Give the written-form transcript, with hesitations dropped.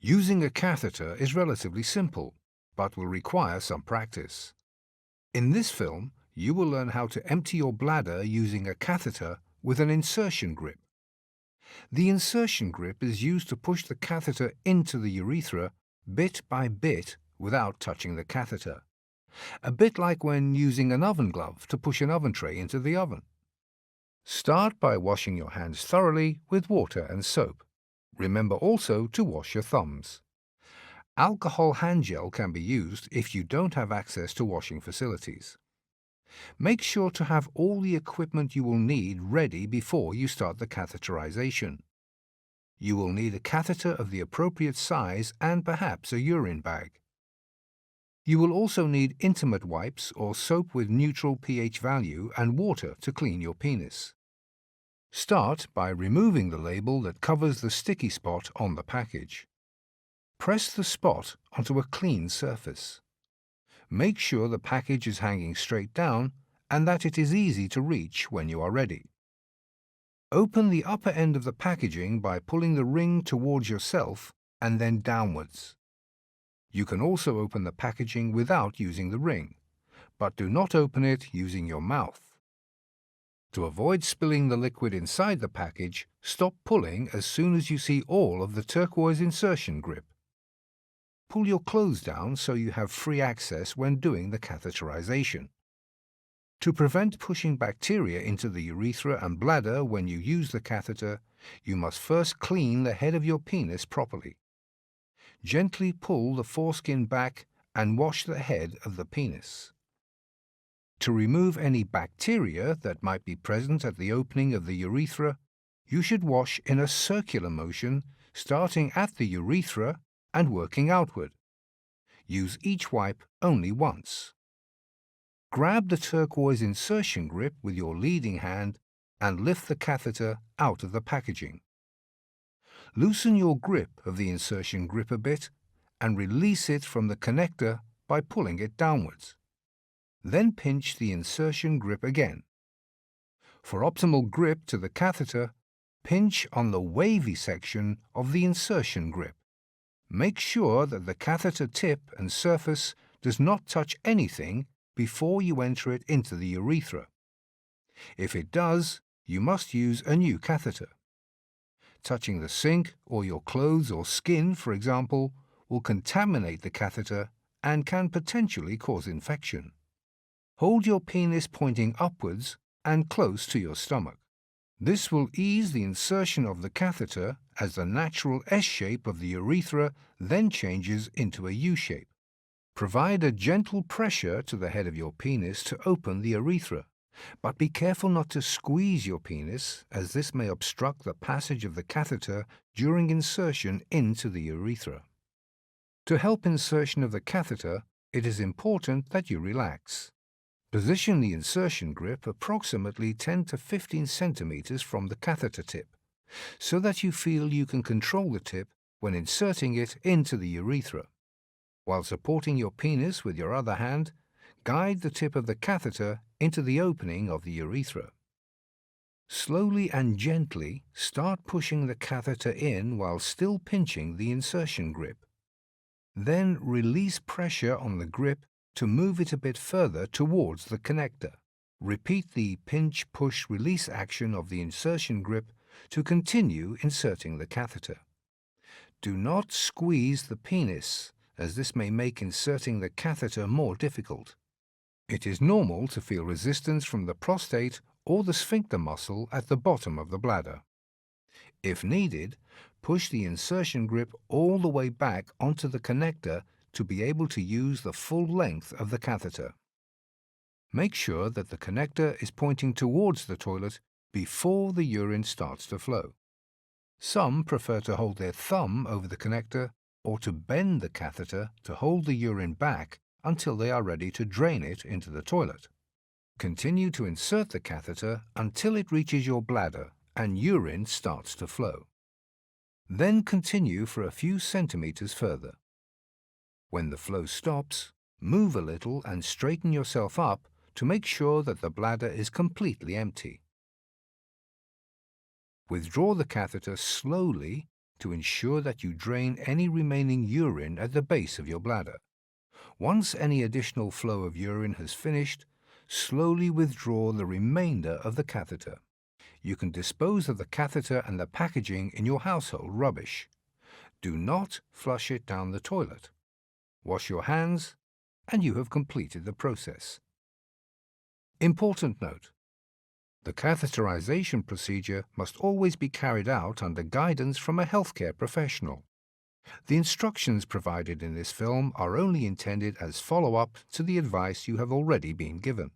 Using a catheter is relatively simple, but will require some practice. In this film, you will learn how to empty your bladder using a catheter with an insertion grip. The insertion grip is used to push the catheter into the urethra bit by bit without touching the catheter, a bit like when using an oven glove to push an oven tray into the oven. Start by washing your hands thoroughly with water and soap. Remember also to wash your thumbs. Alcohol hand gel can be used if you don't have access to washing facilities. Make sure to have all the equipment you will need ready before you start the catheterization. You will need a catheter of the appropriate size and perhaps a urine bag. You will also need intimate wipes or soap with neutral pH value and water to clean your penis. Start by removing the label that covers the sticky spot on the package. Press the spot onto a clean surface. Make sure the package is hanging straight down and that it is easy to reach when you are ready. Open the upper end of the packaging by pulling the ring towards yourself and then downwards. You can also open the packaging without using the ring, but do not open it using your mouth. To avoid spilling the liquid inside the package, stop pulling as soon as you see all of the turquoise insertion grip. Pull your clothes down so you have free access when doing the catheterization. To prevent pushing bacteria into the urethra and bladder when you use the catheter, you must first clean the head of your penis properly. Gently pull the foreskin back and wash the head of the penis. To remove any bacteria that might be present at the opening of the urethra, you should wash in a circular motion, starting at the urethra and working outward. Use each wipe only once. Grab the turquoise insertion grip with your leading hand and lift the catheter out of the packaging. Loosen your grip of the insertion grip a bit and release it from the connector by pulling it downwards. Then pinch the insertion grip again. For optimal grip to the catheter, pinch on the wavy section of the insertion grip. Make sure that the catheter tip and surface does not touch anything before you enter it into the urethra. If it does, you must use a new catheter. Touching the sink or your clothes or skin, for example, will contaminate the catheter and can potentially cause infection. Hold your penis pointing upwards and close to your stomach. This will ease the insertion of the catheter as the natural S shape of the urethra then changes into a U shape. Provide a gentle pressure to the head of your penis to open the urethra, but be careful not to squeeze your penis, as this may obstruct the passage of the catheter during insertion into the urethra. To help insertion of the catheter, it is important that you relax. Position the insertion grip approximately 10 to 15 centimeters from the catheter tip, so that you feel you can control the tip when inserting it into the urethra. While supporting your penis with your other hand, guide the tip of the catheter into the opening of the urethra. Slowly and gently start pushing the catheter in while still pinching the insertion grip. Then release pressure on the grip to move it a bit further towards the connector. Repeat the pinch-push-release action of the insertion grip to continue inserting the catheter. Do not squeeze the penis, as this may make inserting the catheter more difficult. It is normal to feel resistance from the prostate or the sphincter muscle at the bottom of the bladder. If needed, push the insertion grip all the way back onto the connector to be able to use the full length of the catheter. Make sure that the connector is pointing towards the toilet before the urine starts to flow. Some prefer to hold their thumb over the connector or to bend the catheter to hold the urine back until they are ready to drain it into the toilet. Continue to insert the catheter until it reaches your bladder and urine starts to flow. Then continue for a few centimeters further. When the flow stops, move a little and straighten yourself up to make sure that the bladder is completely empty. Withdraw the catheter slowly to ensure that you drain any remaining urine at the base of your bladder. Once any additional flow of urine has finished, slowly withdraw the remainder of the catheter. You can dispose of the catheter and the packaging in your household rubbish. Do not flush it down the toilet. Wash your hands, and you have completed the process. Important note: the catheterization procedure must always be carried out under guidance from a healthcare professional. The instructions provided in this film are only intended as follow-up to the advice you have already been given.